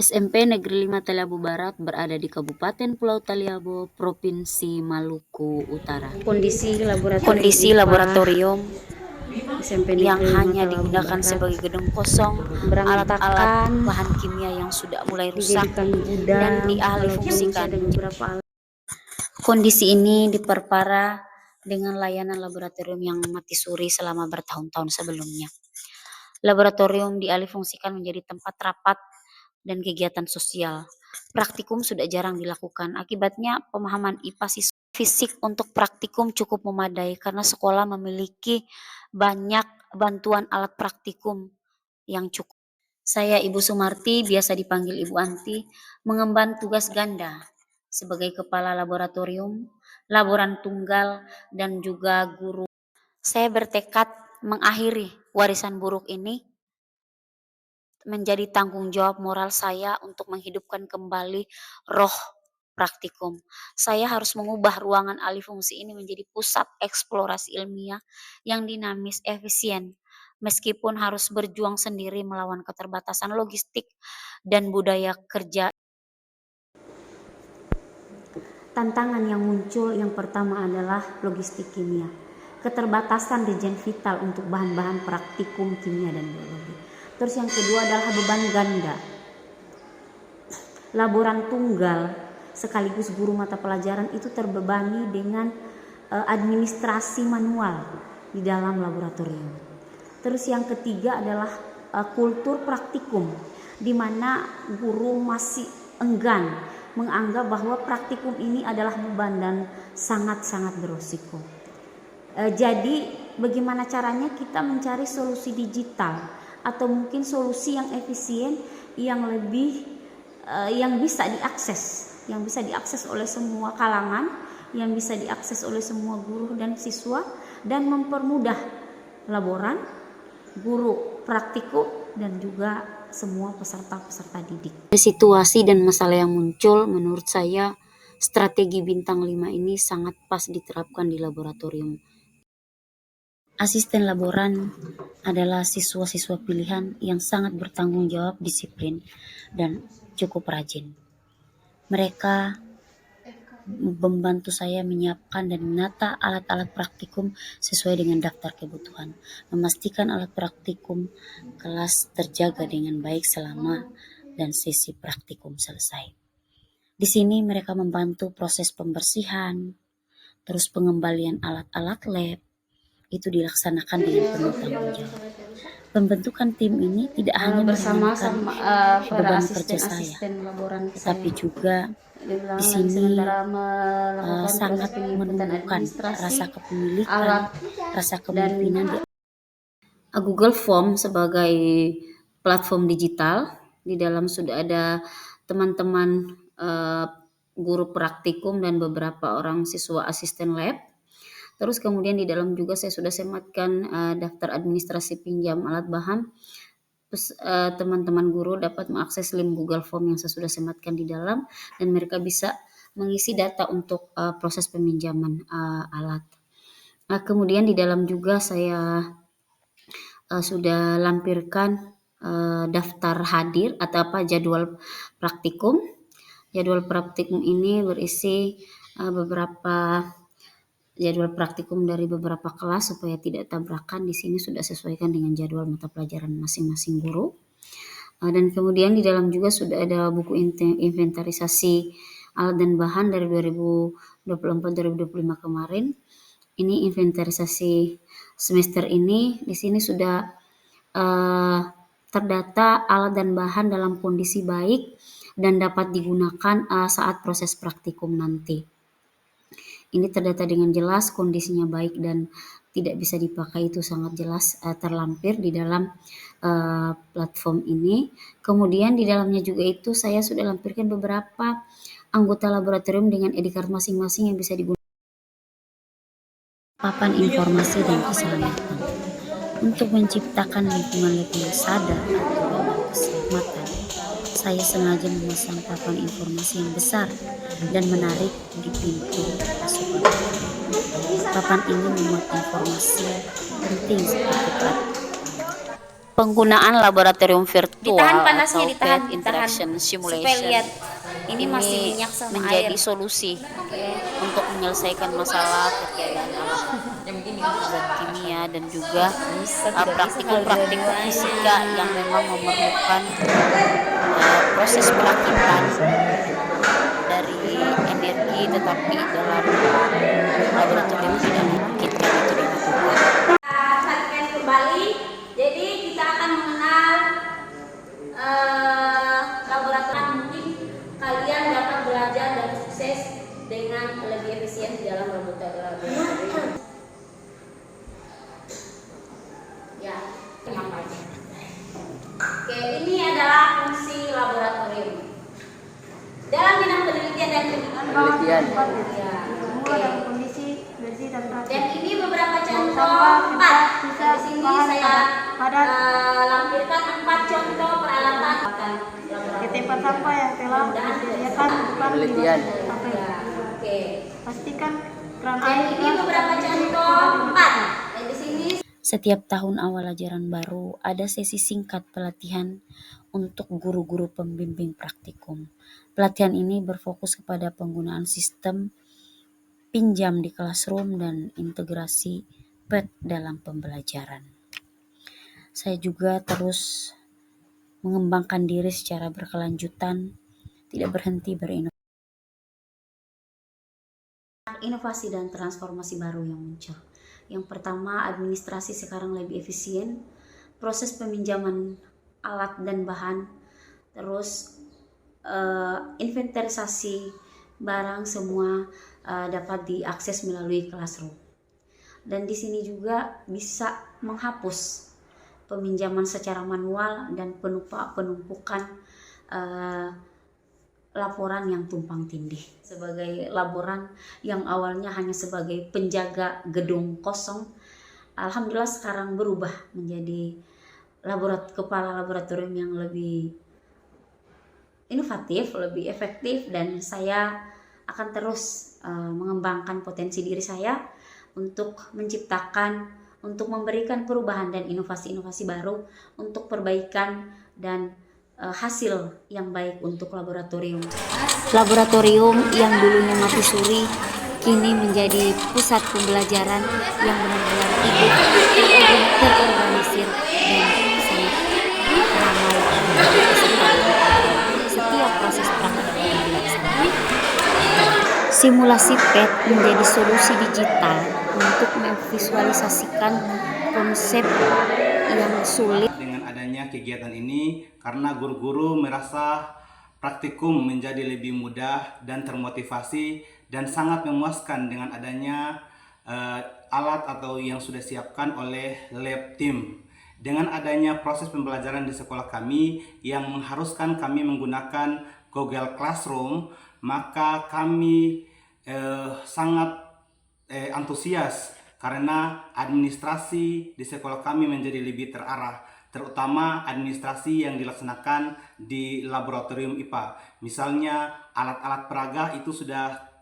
SMP Negeri 5 Taliabu Barat berada di Kabupaten Pulau Taliabu, Provinsi Maluku Utara. Kondisi laboratorium SMP yang Negeri hanya 5 Taliabu digunakan Barat sebagai gedung kosong, alat-alat bahan kimia yang sudah mulai rusak dijadikan dan gudang, dialih walaupun fungsikan. ada beberapa alat. Kondisi ini diperparah dengan layanan laboratorium yang mati suri selama bertahun-tahun sebelumnya. Laboratorium dialihfungsikan menjadi tempat rapat dan kegiatan sosial. Praktikum sudah jarang dilakukan. Akibatnya pemahaman IPA siswa fisik untuk praktikum cukup memadai karena sekolah memiliki banyak bantuan alat praktikum yang cukup. Saya Ibu Sumarti, biasa dipanggil Ibu Anti, mengemban tugas ganda sebagai kepala laboratorium, laboran tunggal, dan juga guru. Saya bertekad mengakhiri warisan buruk ini menjadi tanggung jawab moral saya untuk menghidupkan kembali roh praktikum. Saya harus mengubah ruangan alih fungsi ini menjadi pusat eksplorasi ilmiah yang dinamis, efisien, meskipun harus berjuang sendiri melawan keterbatasan logistik dan budaya kerja. Tantangan yang muncul yang pertama adalah logistik kimia. Keterbatasan regen vital untuk bahan-bahan praktikum kimia dan biologi. Terus yang kedua adalah beban ganda. Laboran tunggal sekaligus guru mata pelajaran itu terbebani dengan administrasi manual di dalam laboratorium. Terus yang ketiga adalah kultur praktikum, di mana guru masih enggan menganggap bahwa praktikum ini adalah beban dan sangat-sangat berisiko. Jadi bagaimana caranya kita mencari solusi digital atau mungkin solusi yang efisien, yang lebih yang bisa diakses oleh semua kalangan, yang bisa diakses oleh semua guru dan siswa, dan mempermudah laboran, guru praktikum, dan juga semua peserta-peserta didik. Situasi dan masalah yang muncul, menurut saya strategi bintang 5 ini sangat pas diterapkan di laboratorium. Asisten laboran adalah siswa-siswa pilihan yang sangat bertanggung jawab, disiplin, dan cukup rajin. Mereka membantu saya menyiapkan dan menata alat-alat praktikum sesuai dengan daftar kebutuhan, memastikan alat praktikum kelas terjaga dengan baik selama dan sesi praktikum selesai. Di sini mereka membantu proses pembersihan, terus pengembalian alat-alat lab, itu dilaksanakan dengan penuh tanggung jawab. Pembentukan tim ini tidak hanya meringankan beban kerja saya, tetapi juga di sini sangat menumbuhkan rasa kepemilikan, rasa kepemimpinan. Google Form sebagai platform digital, di dalam sudah ada teman-teman guru praktikum dan beberapa orang siswa asisten lab. Terus kemudian di dalam juga saya sudah sematkan daftar administrasi pinjam alat bahan. Terus teman-teman guru dapat mengakses link Google Form yang saya sudah sematkan di dalam, dan mereka bisa mengisi data untuk proses peminjaman alat. Kemudian di dalam juga saya sudah lampirkan daftar hadir atau jadwal praktikum. Jadwal praktikum ini berisi beberapa jadwal praktikum dari beberapa kelas supaya tidak tabrakan. Di sini sudah sesuaikan dengan jadwal mata pelajaran masing-masing guru. Dan kemudian di dalam juga sudah ada buku inventarisasi alat dan bahan dari 2024-2025 kemarin. Ini inventarisasi semester ini. Di sini sudah terdata alat dan bahan dalam kondisi baik dan dapat digunakan saat proses praktikum nanti. Ini terdata dengan jelas, kondisinya baik dan tidak bisa dipakai, itu sangat jelas terlampir di dalam platform ini. Kemudian di dalamnya juga itu saya sudah lampirkan beberapa anggota laboratorium dengan ID card masing-masing yang bisa digunakan papan informasi dan keselamatan. Untuk menciptakan lingkungan lebih sadar atau keselamatan, saya sengaja memasang papan informasi yang besar dan menarik di pintu masuk. Papan ini memuat informasi penting seperti Penggunaan laboratorium virtual Ditahan panasnya, atau ditahan, PET interaction supaya simulation lihat ini masih minyak sama menjadi air. solusi untuk menyelesaikan masalah kekayaan alam zat kimia dan juga praktikum-praktikum fisika yang memang memerlukan proses perakitan dari energi, tetapi dalam laboratorium tidak memungkinkan itu dilakukan. Saksikan kembali. Jadi kita akan mengenal laboratorium. Mungkin kalian dapat belajar dan sukses dengan lebih efisien di dalam laboratorium. Ya, oke, ini adalah fungsi laboratorium. Dalam bidang penelitian dan penelitian. Ya, oke. Kondisi bersih dan rapi. Dan ini beberapa contoh 4. Di sini saya lampirkan 4 contoh peralatan Di tempat sampah yang telah disediakan bukan penelitian. Ya, oke. pastikan keran Dan air ini beberapa contoh 4. Dan di sini Setiap tahun awal ajaran baru ada sesi singkat pelatihan untuk guru-guru pembimbing praktikum. Pelatihan ini berfokus kepada penggunaan sistem pinjam di classroom dan integrasi PET dalam pembelajaran. Saya juga terus mengembangkan diri secara berkelanjutan, tidak berhenti inovasi dan transformasi baru yang muncul. Yang pertama, administrasi sekarang lebih efisien, proses peminjaman alat dan bahan, terus inventarisasi barang semua dapat diakses melalui classroom. Dan di sini juga bisa menghapus peminjaman secara manual dan penumpukan laporan yang tumpang tindih. Sebagai laboran yang awalnya hanya sebagai penjaga gedung kosong, alhamdulillah sekarang berubah menjadi kepala laboratorium yang lebih inovatif, lebih efektif, dan saya akan terus mengembangkan potensi diri saya untuk menciptakan, untuk memberikan perubahan dan inovasi-inovasi baru untuk perbaikan dan hasil yang baik untuk laboratorium. Laboratorium yang dulunya mati suri kini menjadi pusat pembelajaran yang benar-benar hidup, terorganisir, dan sangat ramai setiap proses praktik yang dilaksanakan. Simulasi PET menjadi solusi digital untuk memvisualisasikan konsep yang sulit. Dengan adanya kegiatan ini, karena guru-guru merasa praktikum menjadi lebih mudah dan termotivasi dan sangat memuaskan dengan adanya alat atau yang sudah siapkan oleh lab team. Dengan adanya proses pembelajaran di sekolah kami yang mengharuskan kami menggunakan Google Classroom, maka kami sangat antusias karena administrasi di sekolah kami menjadi lebih terarah, terutama administrasi yang dilaksanakan di laboratorium IPA. Misalnya alat-alat peraga itu sudah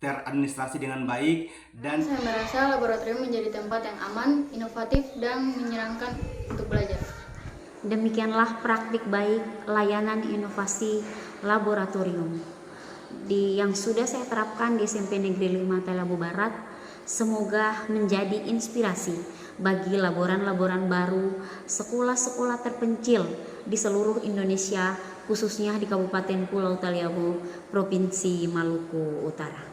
teradministrasi dengan baik, dan saya merasa laboratorium menjadi tempat yang aman, inovatif, dan menyenangkan untuk belajar. Demikianlah praktik baik layanan inovasi laboratorium yang sudah saya terapkan di SMP Negeri 5 Talabu Barat. Semoga menjadi inspirasi bagi laboran-laboran baru sekolah-sekolah terpencil di seluruh Indonesia, khususnya di Kabupaten Pulau Taliabu, Provinsi Maluku Utara.